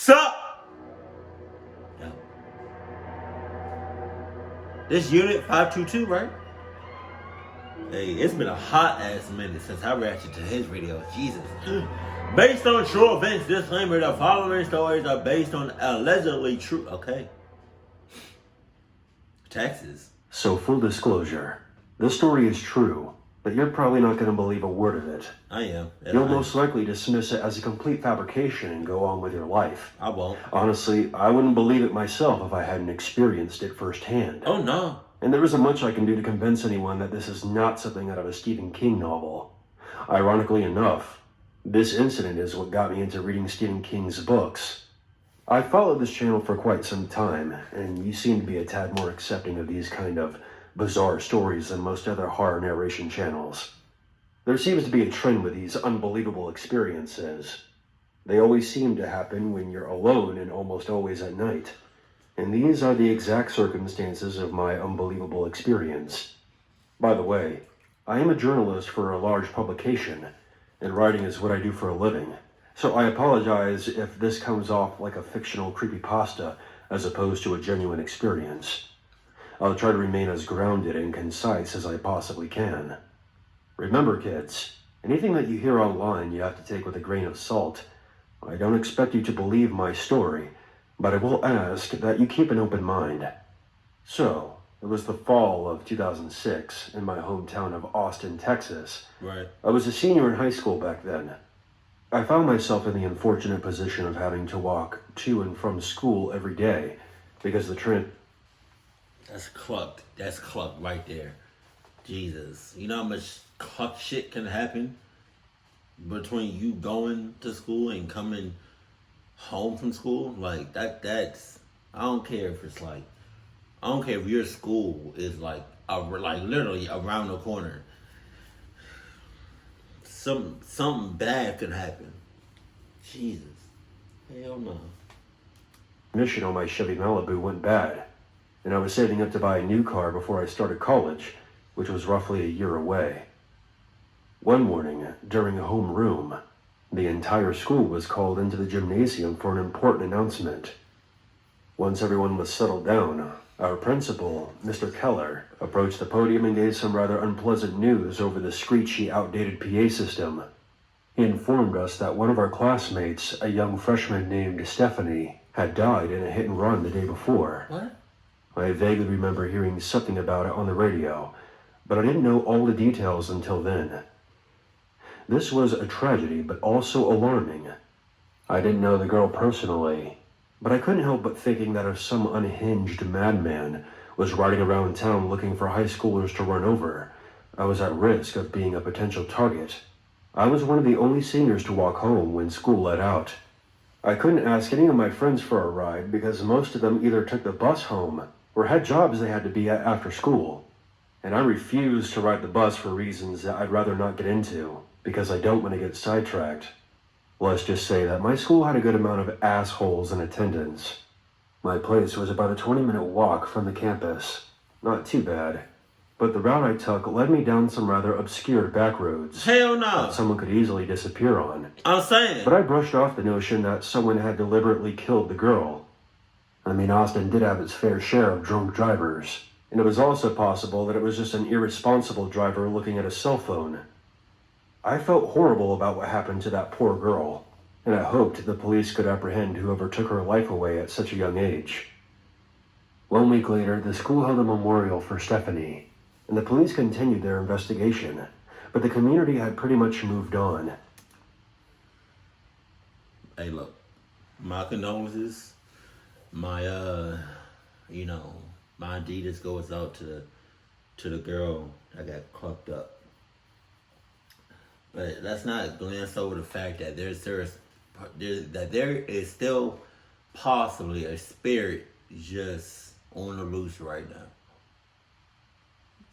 Sup? Yo. This unit 522, right? Hey, it's been a hot ass minute since I reacted to his video. Jesus. Based on true events, disclaimer, the following stories are based on allegedly true. Okay. Texas. So full disclosure, this story is true, but you're probably not going to believe a word of it. I am. Yeah, You'll most likely dismiss it as a complete fabrication and go on with your life. I won't. Honestly, I wouldn't believe it myself if I hadn't experienced it firsthand. Oh no. And there isn't much I can do to convince anyone that this is not something out of a Stephen King novel. Ironically enough, this incident is what got me into reading Stephen King's books. I followed this channel for quite some time, and you seem to be a tad more accepting of these kind of bizarre stories than most other horror narration channels. There seems to be a trend with these unbelievable experiences. They always seem to happen when you're alone and almost always at night. And these are the exact circumstances of my unbelievable experience. By the way, I am a journalist for a large publication, and writing is what I do for a living. So I apologize if this comes off like a fictional creepypasta as opposed to a genuine experience. I'll try to remain as grounded and concise as I possibly can. Remember, kids, anything that you hear online you have to take with a grain of salt. I don't expect you to believe my story, but I will ask that you keep an open mind. So, it was the fall of 2006 in my hometown of Austin, Texas. Right. I was a senior in high school back then. I found myself in the unfortunate position of having to walk to and from school every day because the That's clucked. That's clucked right there. Jesus. You know how much cluck shit can happen between you going to school and coming home from school? Like, that's... I don't care if it's like... I don't care if your school is like literally around the corner. Something bad could happen. Jesus. Hell no. Mission on my Chevy Malibu went bad, and I was saving up to buy a new car before I started college, which was roughly a year away. One morning, during a homeroom, the entire school was called into the gymnasium for an important announcement. Once everyone was settled down, our principal, Mr. Keller, approached the podium and gave some rather unpleasant news over the screechy, outdated PA system. He informed us that one of our classmates, a young freshman named Stephanie, had died in a hit and run the day before. What? I vaguely remember hearing something about it on the radio, but I didn't know all the details until then. This was a tragedy, but also alarming. I didn't know the girl personally, but I couldn't help but thinking that if some unhinged madman was riding around town looking for high schoolers to run over, I was at risk of being a potential target. I was one of the only seniors to walk home when school let out. I couldn't ask any of my friends for a ride because most of them either took the bus home or had jobs they had to be at after school. And I refused to ride the bus for reasons that I'd rather not get into because I don't want to get sidetracked. Let's just say that my school had a good amount of assholes in attendance. My place was about a 20-minute walk from the campus. Not too bad. But the route I took led me down some rather obscure back roads. Hell no. That someone could easily disappear on. I'm saying. But I brushed off the notion that someone had deliberately killed the girl. I mean, Austin did have its fair share of drunk drivers. And it was also possible that it was just an irresponsible driver looking at a cell phone. I felt horrible about what happened to that poor girl, and I hoped the police could apprehend whoever took her life away at such a young age. 1 week later, the school held a memorial for Stephanie, and the police continued their investigation, but the community had pretty much moved on. Hey, look, my condolences, my my Adidas goes out to the girl that got clucked up. But let's not glance over the fact that there is still possibly a spirit just on the loose right now.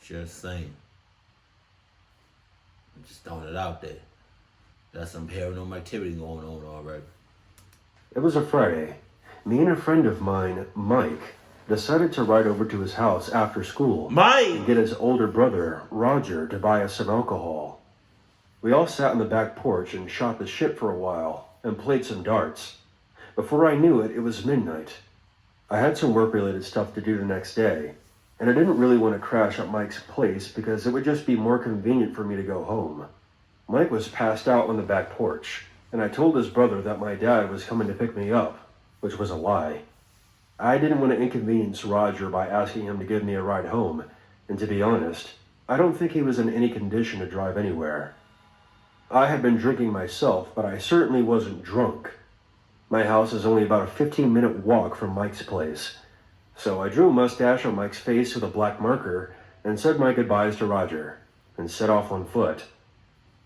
Just saying. I'm just throwing it out there. There's some paranormal activity going on already. It was a Friday. Me and a friend of mine, Mike, decided to ride over to his house after school. Mike! And get his older brother, Roger, to buy us some alcohol. We all sat on the back porch and shot the shit for a while and played some darts. Before I knew it, it was midnight. I had some work-related stuff to do the next day, and I didn't really want to crash at Mike's place because it would just be more convenient for me to go home. Mike was passed out on the back porch, and I told his brother that my dad was coming to pick me up, which was a lie. I didn't want to inconvenience Roger by asking him to give me a ride home, and to be honest, I don't think he was in any condition to drive anywhere. I had been drinking myself, but I certainly wasn't drunk. My house is only about a 15-minute walk from Mike's place, so I drew a mustache on Mike's face with a black marker and said my goodbyes to Roger, and set off on foot.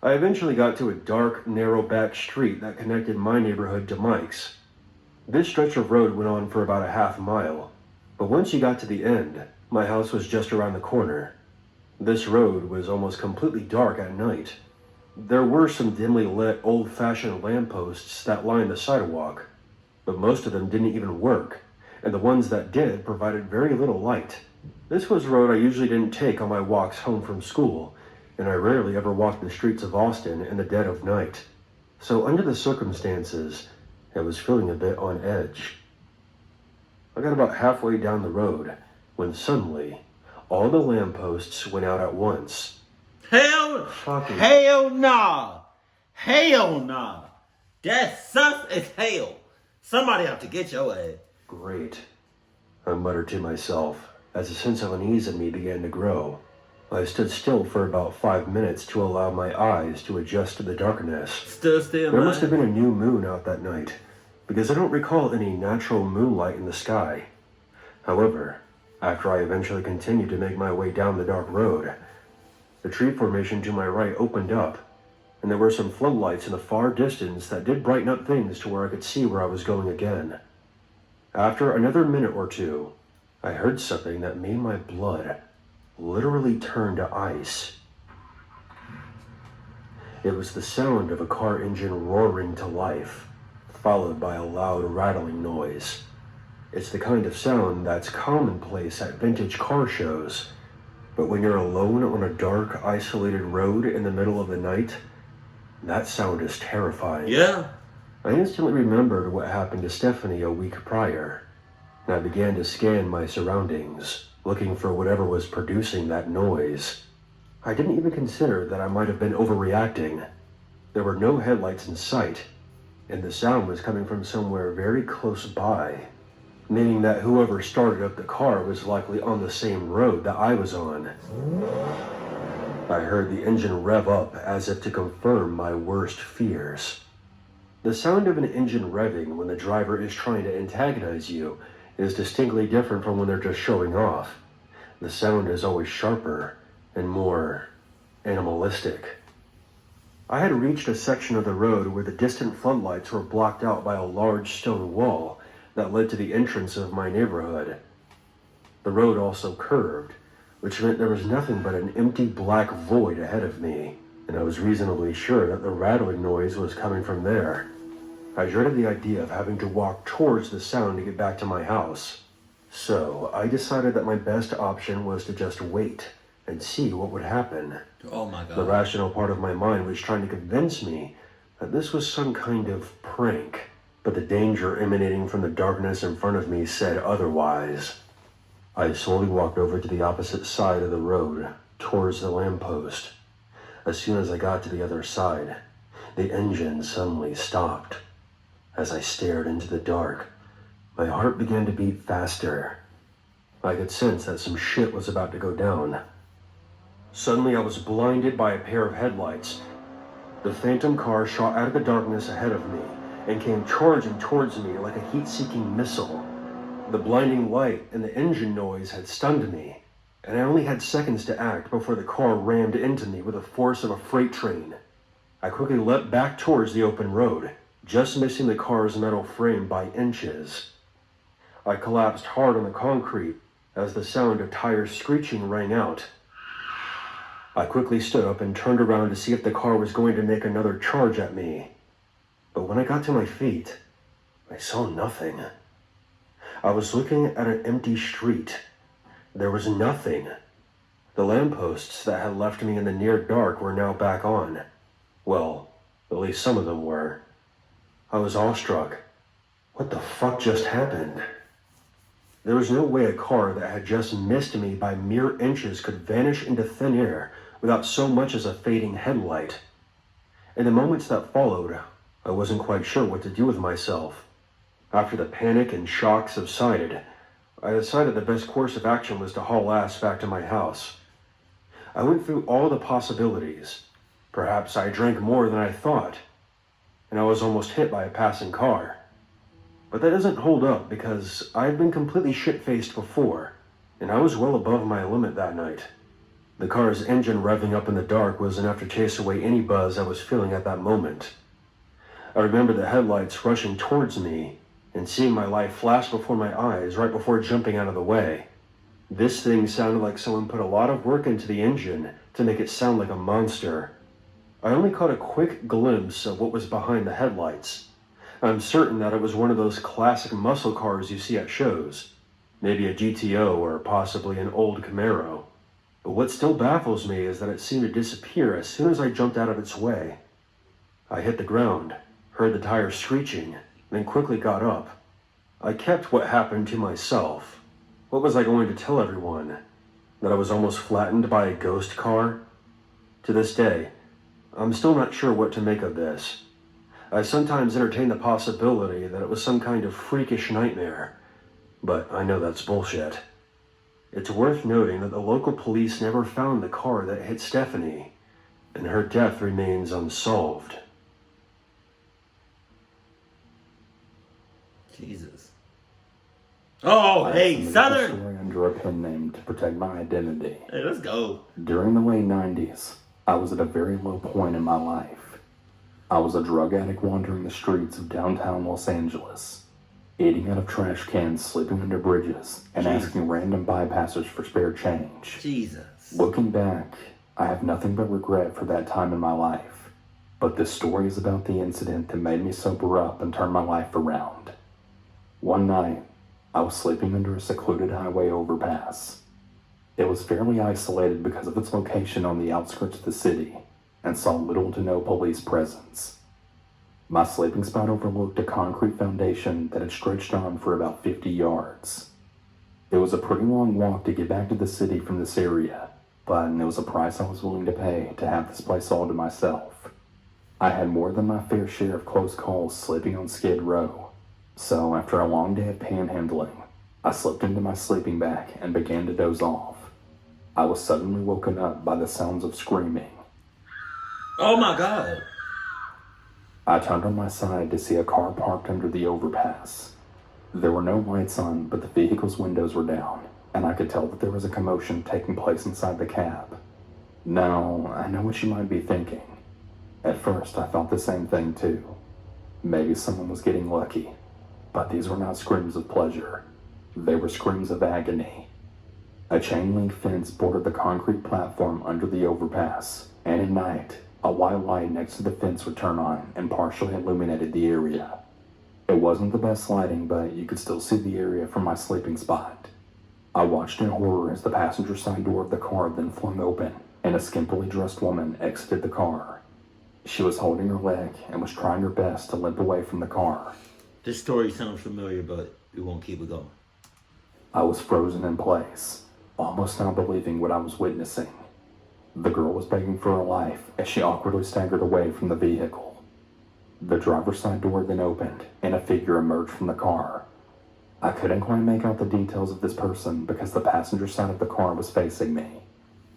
I eventually got to a dark, narrow back street that connected my neighborhood to Mike's. This stretch of road went on for about a half mile, but once you got to the end, my house was just around the corner. This road was almost completely dark at night. There were some dimly lit, old-fashioned lampposts that lined the sidewalk, but most of them didn't even work, and the ones that did provided very little light. This was a road I usually didn't take on my walks home from school, and I rarely ever walked the streets of Austin in the dead of night. So under the circumstances, I was feeling a bit on edge. I got about halfway down the road when suddenly all the lampposts went out at once. Hell nah. Hell nah. That's sus as hell. Somebody have to get your ass. Great, I muttered to myself as a sense of unease in me began to grow. I stood still for about 5 minutes to allow my eyes to adjust to the darkness. Stood still, There must have been a new moon out that night, because I don't recall any natural moonlight in the sky. However, after I eventually continued to make my way down the dark road, the tree formation to my right opened up, and there were some floodlights in the far distance that did brighten up things to where I could see where I was going again. After another minute or two, I heard something that made my blood literally turn to ice. It was the sound of a car engine roaring to life, followed by a loud rattling noise. It's the kind of sound that's commonplace at vintage car shows, but when you're alone on a dark, isolated road in the middle of the night, that sound is terrifying. Yeah. I instantly remembered what happened to Stephanie a week prior, and I began to scan my surroundings, looking for whatever was producing that noise. I didn't even consider that I might have been overreacting. There were no headlights in sight, and the sound was coming from somewhere very close by, meaning that whoever started up the car was likely on the same road that I was on. I heard the engine rev up as if to confirm my worst fears. The sound of an engine revving when the driver is trying to antagonize you is distinctly different from when they're just showing off. The sound is always sharper and more animalistic. I had reached a section of the road where the distant floodlights were blocked out by a large stone wall that led to the entrance of my neighborhood. The road also curved, which meant there was nothing but an empty black void ahead of me, and I was reasonably sure that the rattling noise was coming from there. I dreaded the idea of having to walk towards the sound to get back to my house. So I decided that my best option was to just wait and see what would happen. Oh my God. The rational part of my mind was trying to convince me that this was some kind of prank, but the danger emanating from the darkness in front of me said otherwise. I slowly walked over to the opposite side of the road, towards the lamppost. As soon as I got to the other side, the engine suddenly stopped. As I stared into the dark, my heart began to beat faster. I could sense that some shit was about to go down. Suddenly I was blinded by a pair of headlights. The phantom car shot out of the darkness ahead of me and came charging towards me like a heat-seeking missile. The blinding light and the engine noise had stunned me, and I only had seconds to act before the car rammed into me with the force of a freight train. I quickly leapt back towards the open road, just missing the car's metal frame by inches. I collapsed hard on the concrete as the sound of tires screeching rang out. I quickly stood up and turned around to see if the car was going to make another charge at me. But when I got to my feet, I saw nothing. I was looking at an empty street. There was nothing. The lampposts that had left me in the near dark were now back on. Well, at least some of them were. I was awestruck. What the fuck just happened? There was no way a car that had just missed me by mere inches could vanish into thin air without so much as a fading headlight. In the moments that followed, I wasn't quite sure what to do with myself. After the panic and shock subsided, I decided the best course of action was to haul ass back to my house. I went through all the possibilities. Perhaps I drank more than I thought, and I was almost hit by a passing car. But that doesn't hold up because I had been completely shit-faced before, and I was well above my limit that night. The car's engine revving up in the dark was enough to chase away any buzz I was feeling at that moment. I remember the headlights rushing towards me and seeing my life flash before my eyes right before jumping out of the way. This thing sounded like someone put a lot of work into the engine to make it sound like a monster. I only caught a quick glimpse of what was behind the headlights. I'm certain that it was one of those classic muscle cars you see at shows, maybe a GTO or possibly an old Camaro. But what still baffles me is that it seemed to disappear as soon as I jumped out of its way. I hit the ground, heard the tires screeching, then quickly got up. I kept what happened to myself. What was I going to tell everyone? That I was almost flattened by a ghost car? To this day, I'm still not sure what to make of this. I sometimes entertain the possibility that it was some kind of freakish nightmare, but I know that's bullshit. It's worth noting that the local police never found the car that hit Stephanie, and her death remains unsolved. Jesus. Oh, hey, Southern! Story under a pen name to protect my identity. Hey, let's go. During the late 90s, I was at a very low point in my life. I was a drug addict wandering the streets of downtown Los Angeles, eating out of trash cans, sleeping under bridges, and asking random bypassers for spare change. Jesus. Looking back, I have nothing but regret for that time in my life. But this story is about the incident that made me sober up and turn my life around. One night, I was sleeping under a secluded highway overpass. It was fairly isolated because of its location on the outskirts of the city, and saw little to no police presence. My sleeping spot overlooked a concrete foundation that had stretched on for about 50 yards. It was a pretty long walk to get back to the city from this area, but it was a price I was willing to pay to have this place all to myself. I had more than my fair share of close calls sleeping on Skid Row, so after a long day of panhandling, I slipped into my sleeping bag and began to doze off. I was suddenly woken up by the sounds of screaming. Oh my God. I turned on my side to see a car parked under the overpass. There were no lights on, but the vehicle's windows were down, and I could tell that there was a commotion taking place inside the cab. Now, I know what you might be thinking. At first, I thought the same thing too. Maybe someone was getting lucky, but these were not screams of pleasure. They were screams of agony. A chain-link fence bordered the concrete platform under the overpass, and at night, a white light next to the fence would turn on and partially illuminated the area. It wasn't the best lighting, but you could still see the area from my sleeping spot. I watched in horror as the passenger side door of the car then flung open, and a skimpily dressed woman exited the car. She was holding her leg and was trying her best to limp away from the car. This story sounds familiar, but we won't keep it going. I was frozen in place, almost not believing what I was witnessing. The girl was begging for her life as she awkwardly staggered away from the vehicle. The driver's side door then opened, and a figure emerged from the car. I couldn't quite make out the details of this person because the passenger side of the car was facing me.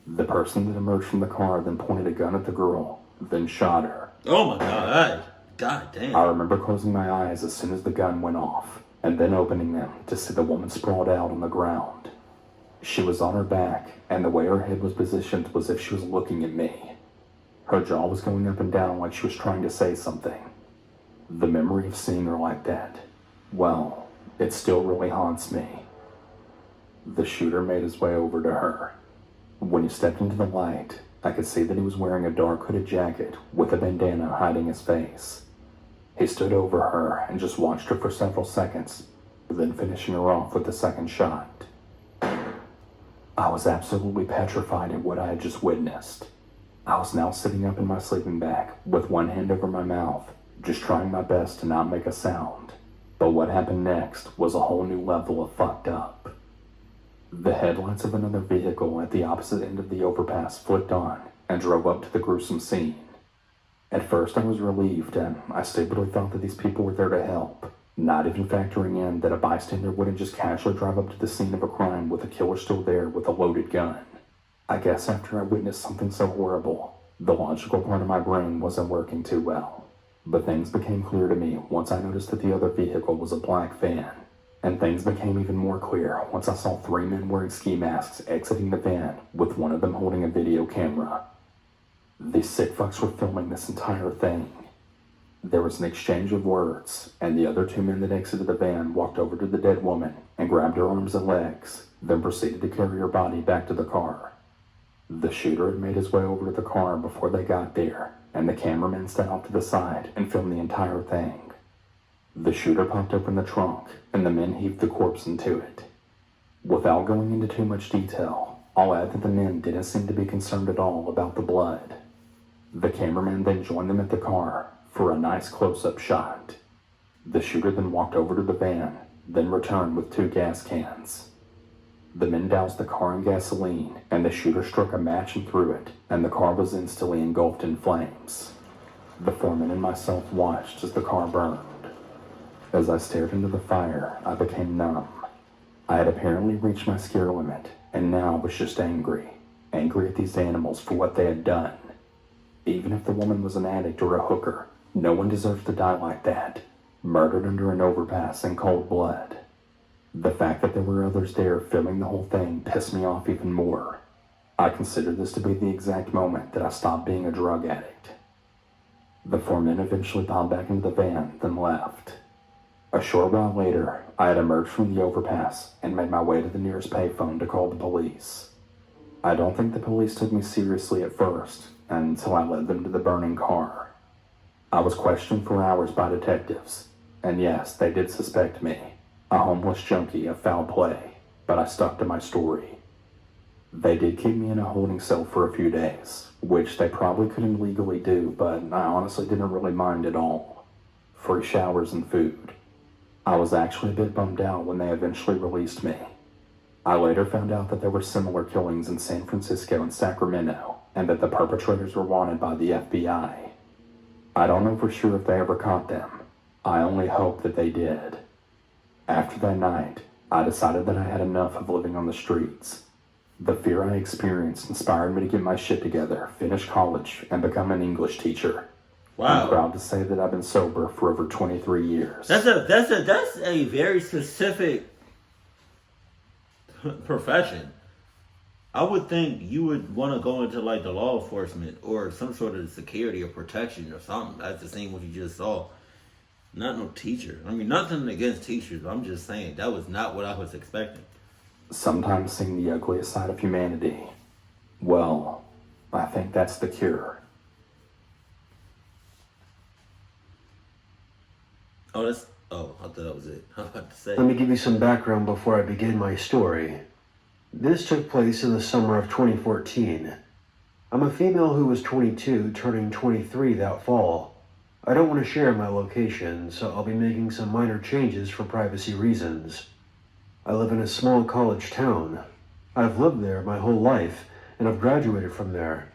The person that emerged from the car then pointed a gun at the girl, then shot her. Oh my God. God damn. I remember closing my eyes as soon as the gun went off, and then opening them to see the woman sprawled out on the ground. She was on her back, and the way her head was positioned was as if she was looking at me. Her jaw was going up and down like she was trying to say something. The memory of seeing her like that, well, it still really haunts me. The shooter made his way over to her. When he stepped into the light, I could see that he was wearing a dark hooded jacket with a bandana hiding his face. He stood over her and just watched her for several seconds, then finishing her off with the second shot. I was absolutely petrified at what I had just witnessed. I was now sitting up in my sleeping bag with one hand over my mouth, just trying my best to not make a sound. But what happened next was a whole new level of fucked up. The headlights of another vehicle at the opposite end of the overpass flicked on and drove up to the gruesome scene. At first I was relieved, and I stupidly thought that these people were there to help, not even factoring in that a bystander wouldn't just casually drive up to the scene of a crime with a killer still there with a loaded gun. I guess after I witnessed something so horrible, the logical part of my brain wasn't working too well. But things became clear to me once I noticed that the other vehicle was a black van. And things became even more clear once I saw 3 men wearing ski masks exiting the van, with one of them holding a video camera. These sick fucks were filming this entire thing. There was an exchange of words, and the other 2 men that exited the van walked over to the dead woman and grabbed her arms and legs, then proceeded to carry her body back to the car. The shooter had made his way over to the car before they got there, and the cameraman stepped off to the side and filmed the entire thing. The shooter popped open the trunk, and the men heaved the corpse into it. Without going into too much detail, I'll add that the men didn't seem to be concerned at all about the blood. The cameraman then joined them at the car for a nice close-up shot. The shooter then walked over to the van, then returned with 2 gas cans. The men doused the car in gasoline, and the shooter struck a match and threw it, and the car was instantly engulfed in flames. The foreman and myself watched as the car burned. As I stared into the fire, I became numb. I had apparently reached my scare limit, and now I was just angry. Angry at these animals for what they had done. Even if the woman was an addict or a hooker, no one deserves to die like that, murdered under an overpass in cold blood. The fact that there were others there filming the whole thing pissed me off even more. I considered this to be the exact moment that I stopped being a drug addict. The 4 men eventually piled back into the van, then left. A short while later, I had emerged from the overpass and made my way to the nearest payphone to call the police. I don't think the police took me seriously at first, until I led them to the burning car. I was questioned for hours by detectives, and yes, they did suspect me, a homeless junkie, of foul play, but I stuck to my story. They did keep me in a holding cell for a few days, which they probably couldn't legally do, but I honestly didn't really mind at all. Free showers and food. I was actually a bit bummed out when they eventually released me. I later found out that there were similar killings in San Francisco and Sacramento, and that the perpetrators were wanted by the FBI. I don't know for sure if they ever caught them. I only hope that they did. After that night, I decided that I had enough of living on the streets. The fear I experienced inspired me to get my shit together, finish college, and become an English teacher. Wow. I'm proud to say that I've been sober for over 23 years. That's a very specific profession. I would think you would want to go into like the law enforcement or some sort of security or protection or something. That's the same what you just saw. Not no teacher. I mean, nothing against teachers. I'm just saying that was not what I was expecting. Sometimes seeing the ugliest side of humanity. Well, I think that's the cure. I thought that was it. I was about to say. Let me give you some background before I begin my story. This took place in the summer of 2014. I'm a female who was 22, turning 23 that fall. I don't want to share my location, so I'll be making some minor changes for privacy reasons. I live in a small college town. I've lived there my whole life, and I've graduated from there.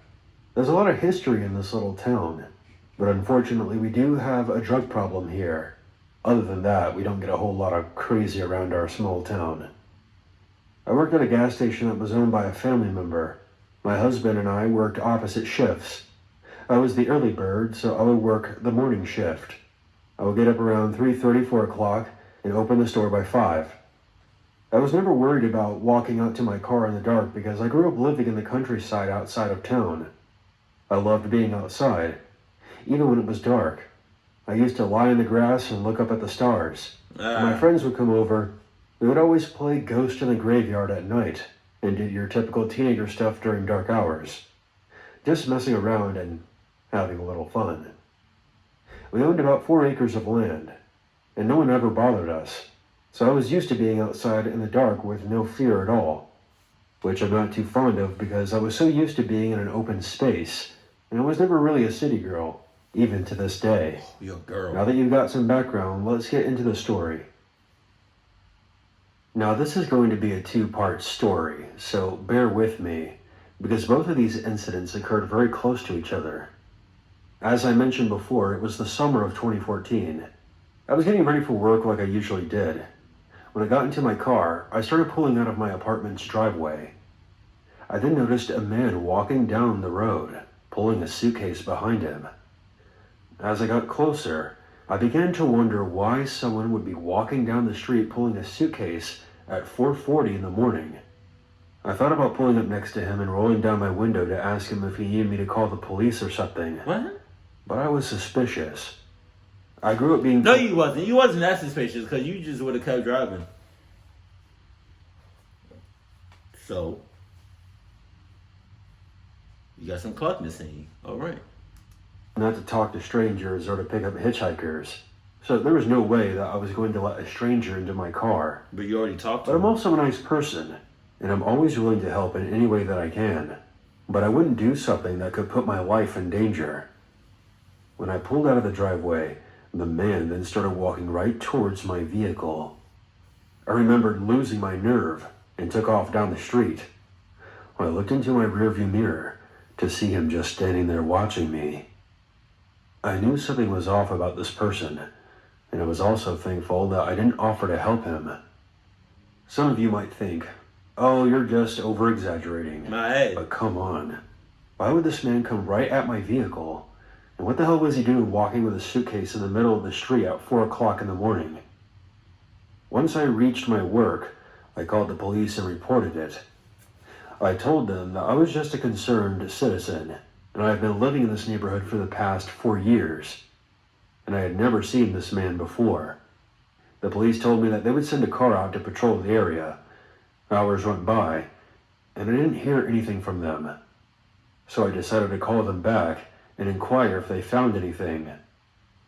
There's a lot of history in this little town, but unfortunately we do have a drug problem here. Other than that, we don't get a whole lot of crazy around our small town. I worked at a gas station that was owned by a family member. My husband and I worked opposite shifts. I was the early bird, so I would work the morning shift. I would get up around 3:30, 4 o'clock, and open the store by 5. I was never worried about walking out to my car in the dark because I grew up living in the countryside outside of town. I loved being outside, even when it was dark. I used to lie in the grass and look up at the stars. When my friends would come over, we would always play Ghost in the Graveyard at night and do your typical teenager stuff during dark hours. Just messing around and having a little fun. We owned about 4 acres of land, and no one ever bothered us, so I was used to being outside in the dark with no fear at all, which I'm not too fond of because I was so used to being in an open space, and I was never really a city girl. even to this day. Your girl. Now that you've got some background, let's get into the story. Now this is going to be a two-part story, so bear with me, because both of these incidents occurred very close to each other. As I mentioned before, it was the summer of 2014. I was getting ready for work like I usually did. When I got into my car, I started pulling out of my apartment's driveway. I then noticed a man walking down the road, pulling a suitcase behind him. As I got closer, I began to wonder why someone would be walking down the street pulling a suitcase at 4:40 in the morning. I thought about pulling up next to him and rolling down my window to ask him if he needed me to call the police or something. What? But I was suspicious. I grew up being... No, you wasn't. You wasn't that suspicious because you just would have kept driving. So, you got some cluckness in you. All right. Not to talk to strangers or to pick up hitchhikers. So there was no way that I was going to let a stranger into my car. But you already talked to But him. I'm also a nice person, and I'm always willing to help in any way that I can. But I wouldn't do something that could put my life in danger. When I pulled out of the driveway, the man then started walking right towards my vehicle. I remembered losing my nerve and took off down the street. When I looked into my rearview mirror to see him just standing there watching me, I knew something was off about this person, and I was also thankful that I didn't offer to help him. Some of you might think, oh, you're just over-exaggerating. My head. But come on. Why would this man come right at my vehicle? And what the hell was he doing walking with a suitcase in the middle of the street at 4 o'clock in the morning? Once I reached my work, I called the police and reported it. I told them that I was just a concerned citizen, and I had been living in this neighborhood for the past 4 years, and I had never seen this man before. The police told me that they would send a car out to patrol the area. Hours went by, and I didn't hear anything from them. So I decided to call them back and inquire if they found anything.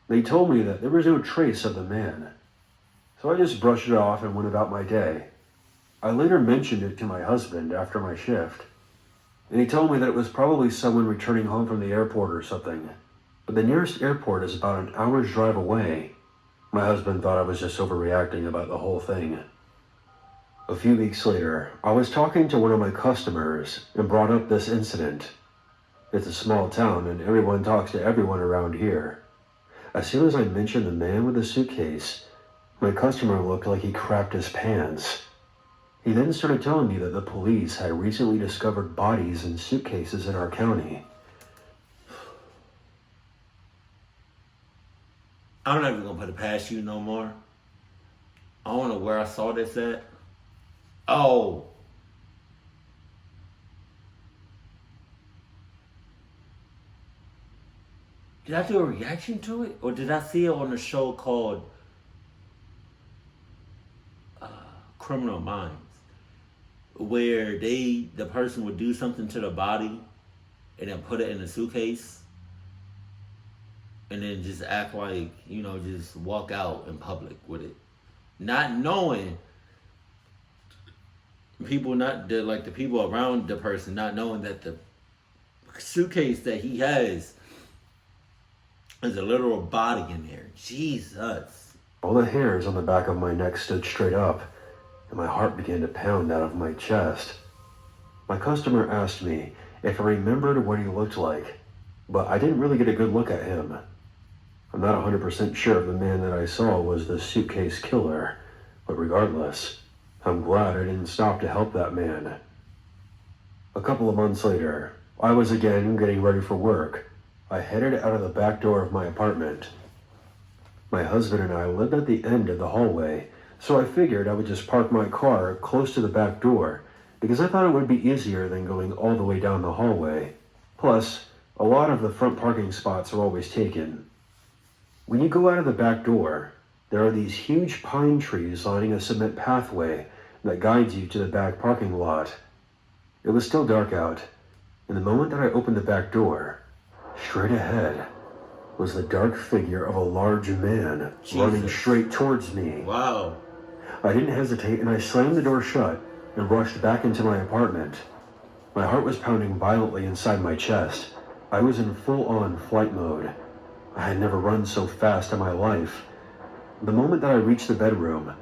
They told me that there was no trace of the man. So I just brushed it off and went about my day. I later mentioned it to my husband after my shift, and he told me that it was probably someone returning home from the airport or something. But the nearest airport is about an hour's drive away. My husband thought I was just overreacting about the whole thing. A few weeks later, I was talking to one of my customers and brought up this incident. It's a small town and everyone talks to everyone around here. As soon as I mentioned the man with the suitcase, my customer looked like he crapped his pants. He then started telling me that the police had recently discovered bodies in suitcases in our county. I'm not even gonna put it past you no more. I don't know where I saw this at. Oh. Did I do a reaction to it? Or did I see it on a show called Criminal Minds? Where the person would do something to the body and then put it in a suitcase and then just act like, just walk out in public with it. Not knowing people, the people around the person, not knowing that the suitcase that he has is a literal body in there. Jesus. All the hairs on the back of my neck stood straight up, and my heart began to pound out of my chest. My customer asked me if I remembered what he looked like, but I didn't really get a good look at him. I'm not 100% sure if the man that I saw was the suitcase killer, but regardless, I'm glad I didn't stop to help that man. A couple of months later, I was again getting ready for work. I headed out of the back door of my apartment. My husband and I lived at the end of the hallway, so I figured I would just park my car close to the back door because I thought it would be easier than going all the way down the hallway. Plus, a lot of the front parking spots are always taken. When you go out of the back door, there are these huge pine trees lining a cement pathway that guides you to the back parking lot. It was still dark out, and the moment that I opened the back door, straight ahead was the dark figure of a large man running straight towards me. Wow. I didn't hesitate and I slammed the door shut and rushed back into my apartment. My heart was pounding violently inside my chest. I was in full-on flight mode. I had never run so fast in my life. The moment that I reached the bedroom,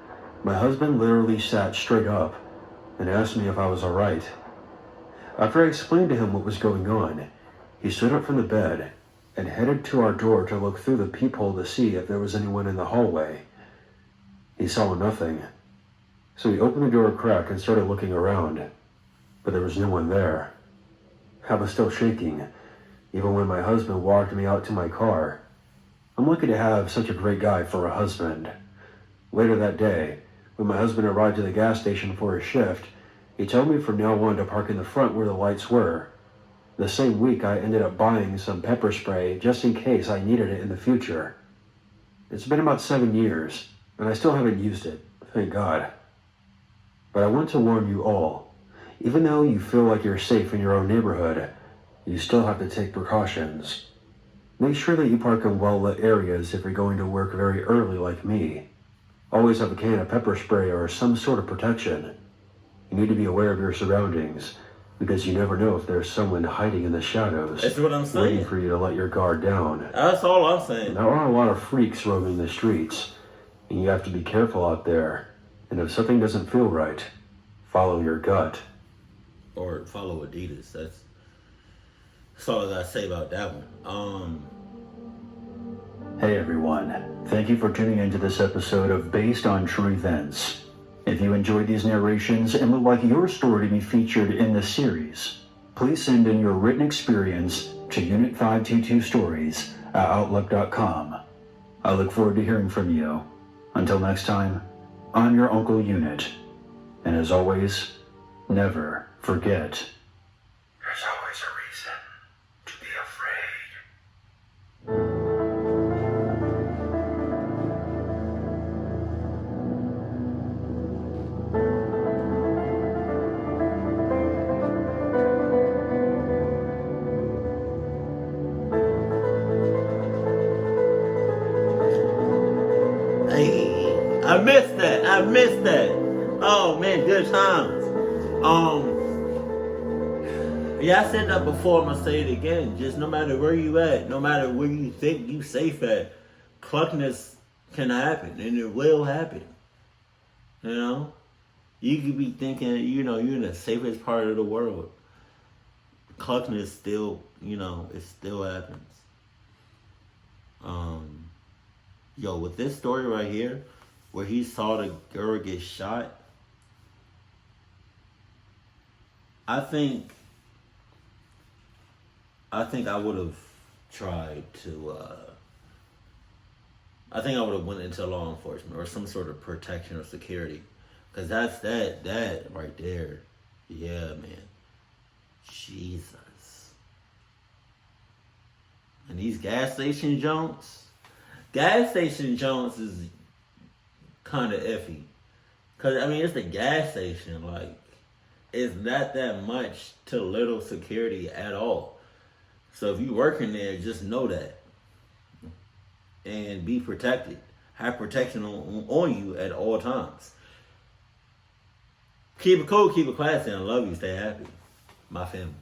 my husband literally sat straight up and asked me if I was alright. After I explained to him what was going on, he stood up from the bed and headed to our door to look through the peephole to see if there was anyone in the hallway. He saw nothing, so he opened the door a crack and started looking around, but there was no one there. I was still shaking, even when my husband walked me out to my car. I'm lucky to have such a great guy for a husband. Later that day, when my husband arrived at the gas station for his shift, he told me from now on to park in the front where the lights were. The same week, I ended up buying some pepper spray just in case I needed it in the future. It's been about 7 years, and I still haven't used it, thank God. But I want to warn you all, even though you feel like you're safe in your own neighborhood, you still have to take precautions. Make sure that you park in well-lit areas if you're going to work very early like me. Always have a can of pepper spray or some sort of protection. You need to be aware of your surroundings, because you never know if there's someone hiding in the shadows. That's what I'm saying. Waiting for you to let your guard down. That's all I'm saying. There are a lot of freaks roaming the streets, and you have to be careful out there. And if something doesn't feel right, follow your gut. Or follow Adidas. That's all I gotta say about that one. Hey everyone, thank you for tuning into this episode of Based on True Events. If you enjoyed these narrations and would like your story to be featured in this series, please send in your written experience to unit522stories@outlook.com. I look forward to hearing from you. Until next time, I'm your Uncle Unit. And as always, never forget, there's always a reason to be afraid. I missed that. Oh man, good times. Yeah, I said that before, I'm gonna say it again. Just no matter where you at, no matter where you think you safe at, cluckness can happen and it will happen. You know? You could be thinking, you're in the safest part of the world. Cluckness still, it still happens. With this story right here, where he saw the girl get shot, I think I would have tried to, I think I would have went into law enforcement or some sort of protection or security. Because that right there, yeah, man. Jesus. And these gas station Jones is kind of iffy. Because, it's the gas station. Like, it's not that much to little security at all. So if you working there, just know that. And be protected. Have protection on you at all times. Keep it cool, keep it classy, and I love you. Stay happy. My family.